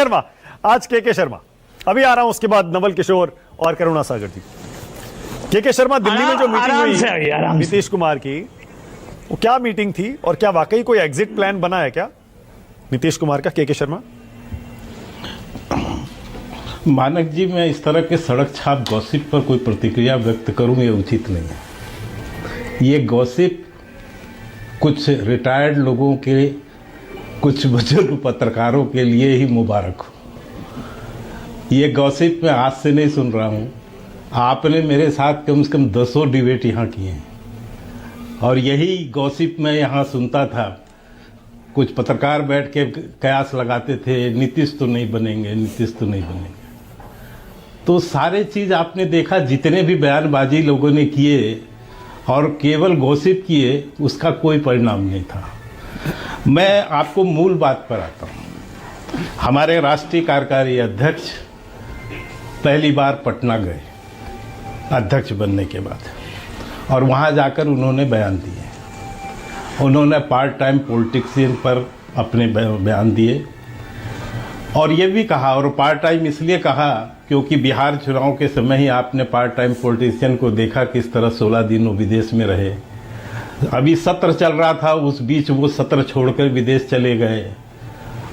शर्मा, आज के शर्मा, अभी आ रहा हूं, उसके बाद नवल किशोर और करुणा सागर जी। के शर्मा, दिल्ली में जो मीटिंग हुई नीतीश कुमार की, वो क्या मीटिंग थी और क्या वाकई कोई एग्जिट प्लान बना है क्या नीतीश कुमार का? के शर्मा, मानक जी, मैं इस तरह के सड़क छाप गॉसिप पर कोई प्रतिक्रिया व्यक्त करूं ये उचित नहीं है। ये गॉसिप कुछ रिटायर्ड लोगों के, कुछ बुजुर्ग पत्रकारों के लिए ही मुबारक हो। ये गॉसिप मैं आज से नहीं सुन रहा हूं। आपने मेरे साथ कम से कम 10 डिबेट यहाँ किए हैं और यही गॉसिप मैं यहाँ सुनता था। कुछ पत्रकार बैठ के कयास लगाते थे, नीतीश तो नहीं बनेंगे, नीतीश तो नहीं बनेंगे। तो सारे चीज आपने देखा, जितने भी बयानबाजी लोगों ने किए और केवल गॉसिप किए, उसका कोई परिणाम नहीं था। मैं आपको मूल बात पर आता हूँ। हमारे राष्ट्रीय कार्यकारी अध्यक्ष पहली बार पटना गए अध्यक्ष बनने के बाद, और वहाँ जाकर उन्होंने बयान दिए। उन्होंने पार्ट टाइम पॉलिटिशियन पर अपने बयान दिए और ये भी कहा, और पार्ट टाइम इसलिए कहा क्योंकि बिहार चुनाव के समय ही आपने पार्ट टाइम पॉलिटिशियन को देखा किस तरह 16 दिन वो विदेश में रहे। अभी सत्र चल रहा था, उस बीच वो सत्र छोड़कर विदेश चले गए।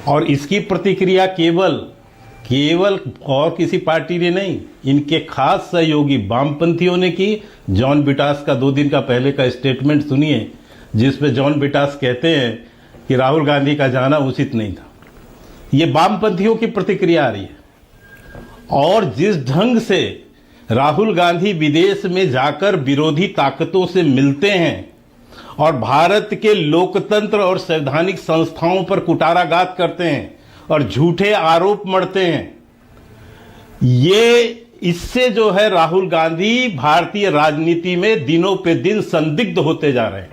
और इसकी प्रतिक्रिया केवल और किसी पार्टी ने नहीं, इनके खास सहयोगी वामपंथियों ने की। जॉन बिटास का 2 दिन का पहले का स्टेटमेंट सुनिए, जिसमें जॉन बिटास कहते हैं कि राहुल गांधी का जाना उचित नहीं था। ये वामपंथियों की प्रतिक्रिया आ रही है। और जिस ढंग से राहुल गांधी विदेश में जाकर विरोधी ताकतों से मिलते हैं और भारत के लोकतंत्र और संवैधानिक संस्थाओं पर कुटाराघात करते हैं और झूठे आरोप मढ़ते हैं, ये इससे जो है राहुल गांधी भारतीय राजनीति में दिनों पे दिन संदिग्ध होते जा रहे हैं।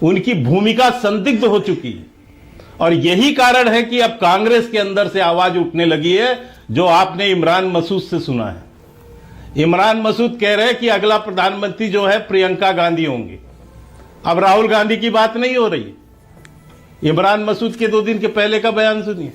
उनकी भूमिका संदिग्ध हो चुकी है और यही कारण है कि अब कांग्रेस के अंदर से आवाज उठने लगी है, जो आपने इमरान मसूद से सुना है। इमरान मसूद कह रहे हैं कि अगला प्रधानमंत्री जो है प्रियंका गांधी होंगे। अब राहुल गांधी की बात नहीं हो रही। इमरान मसूद के 2 दिन के पहले का बयान सुनिए।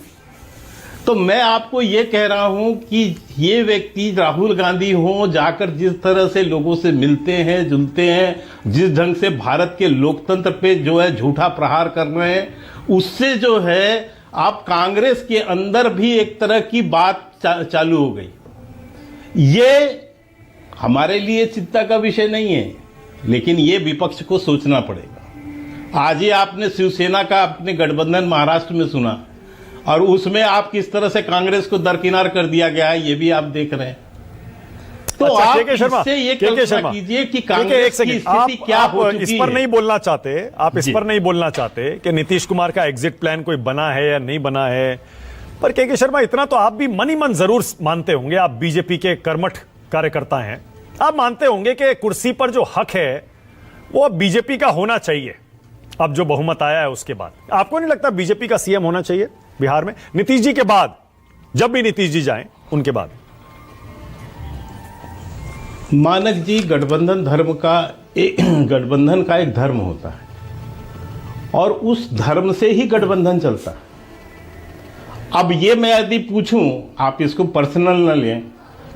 तो मैं आपको यह कह रहा हूं कि ये व्यक्ति राहुल गांधी हो, जाकर जिस तरह से लोगों से मिलते हैं, जुलते हैं, जिस ढंग से भारत के लोकतंत्र पे जो है झूठा प्रहार कर रहे हैं, उससे जो है आप कांग्रेस के अंदर भी एक तरह की बात चालू हो गई। ये हमारे लिए चिंता का विषय नहीं है, लेकिन ये विपक्ष को सोचना पड़ेगा। आज ही आपने शिवसेना का अपने गठबंधन महाराष्ट्र में सुना और उसमें आप किस तरह से कांग्रेस को दरकिनार कर दिया गया है, ये भी आप देख रहे हैं। तो अच्छा, आप इससे ये कल्पना कीजिए कि कांग्रेस की स्थिति क्या हो चुकी है। इस पर नहीं बोलना चाहते आप, इस पर नहीं बोलना चाहते कि नीतीश कुमार का एग्जिट प्लान कोई बना है या नहीं बना है, पर के शर्मा, इतना तो आप भी मन ही मन जरूर मानते होंगे, आप बीजेपी के कर्मठ कार्यकर्ता हैं, आप मानते होंगे कि कुर्सी पर जो हक है वो बीजेपी का होना चाहिए। अब जो बहुमत आया है उसके बाद आपको नहीं लगता बीजेपी का सीएम होना चाहिए बिहार में, नीतीश जी के बाद, जब भी नीतीश जी जाएं उनके बाद? मानक जी, गठबंधन का एक धर्म होता है और उस धर्म से ही गठबंधन चलता है। अब ये मैं यदि पूछूं, आप इसको पर्सनल न लें,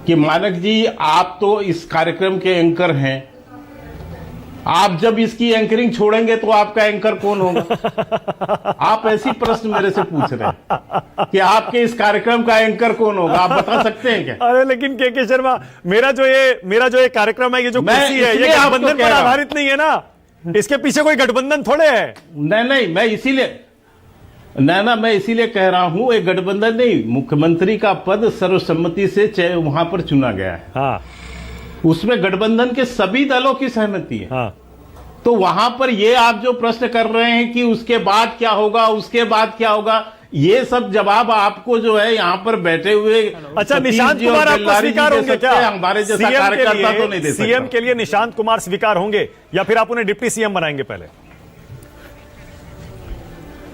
कि मानक जी आप तो इस कार्यक्रम के एंकर हैं, आप जब इसकी एंकरिंग छोड़ेंगे तो आपका एंकर कौन होगा? आप ऐसी प्रश्न मेरे से पूछ रहे हैं कि आपके इस कार्यक्रम का एंकर कौन होगा, आप बता सकते हैं क्या? अरे लेकिन के शर्मा, मेरा जो ये कार्यक्रम है, ये जो कुर्सी है, ये गठबंधन पर आधारित नहीं है ना, इसके पीछे कोई गठबंधन थोड़े है। नहीं, मैं इसीलिए कह रहा हूं, एक गठबंधन नहीं, मुख्यमंत्री का पद सर्वसम्मति से वहां पर चुना गया है। हाँ, उसमें गठबंधन के सभी दलों की सहमति है। हाँ। तो वहां पर ये आप जो प्रश्न कर रहे हैं कि उसके बाद क्या होगा, उसके बाद क्या होगा, ये सब जवाब आपको जो है यहाँ पर बैठे हुए, अच्छा, निशांत कुमार आपको स्वीकार होंगे क्या? हमारे जैसा कार्यकर्ता तो नहीं दे सकता। सीएम के लिए निशांत कुमार स्वीकार होंगे या फिर आप उन्हें डिप्टी सीएम बनाएंगे? पहले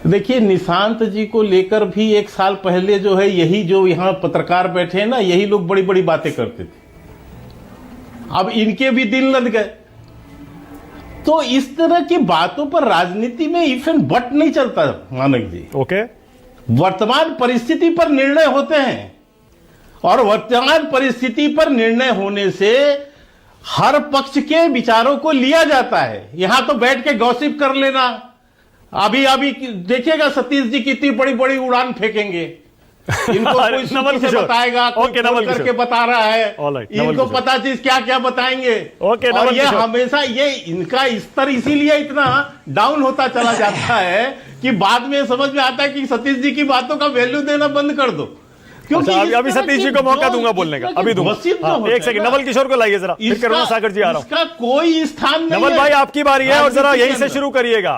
देखिए, निशांत जी को लेकर भी 1 साल पहले जो है, यही जो यहाँ पत्रकार बैठे हैं ना, यही लोग बड़ी बड़ी बातें करते थे। अब इनके भी दिल लग गए। तो इस तरह की बातों पर राजनीति में इफ एंड बट नहीं चलता मानक जी। ओके, वर्तमान परिस्थिति पर निर्णय होते हैं और वर्तमान परिस्थिति पर निर्णय होने से हर पक्ष के विचारों को लिया जाता है। यहां तो बैठ के गॉसिप कर लेना, अभी देखिएगा सतीश जी कितनी बड़ी बड़ी उड़ान फेंकेंगे, इनको कोई नवल सूची से किशोर। बताएगा, कोई ओके, फोन नवल करके किशोर। बता रहा है, All right, नवल इनको किशोर। पता चीज क्या क्या बताएंगे। ओके, और नवल ये किशोर। हमेशा ये इनका स्तर इसीलिए इतना डाउन होता चला जाता है कि बाद में समझ में आता है कि सतीश जी की बातों का वैल्यू देना बंद कर दो। अच्छा, अभी इस तरह सतीश जी के को मौका जो- दूंगा बोलने का, इस तरह अभी के दूंगा। gossip जो हाँ, होता एक है सेकंड, ना, नवल किशोर को लाइए जरा, फिर इसका- करुणा सागर जी आ रहा हूं। इसका कोई स्थान नहीं नवल है भाई आपकी बारी है और जरा राजनीति के यहीं से अंदर। शुरू करिएगा।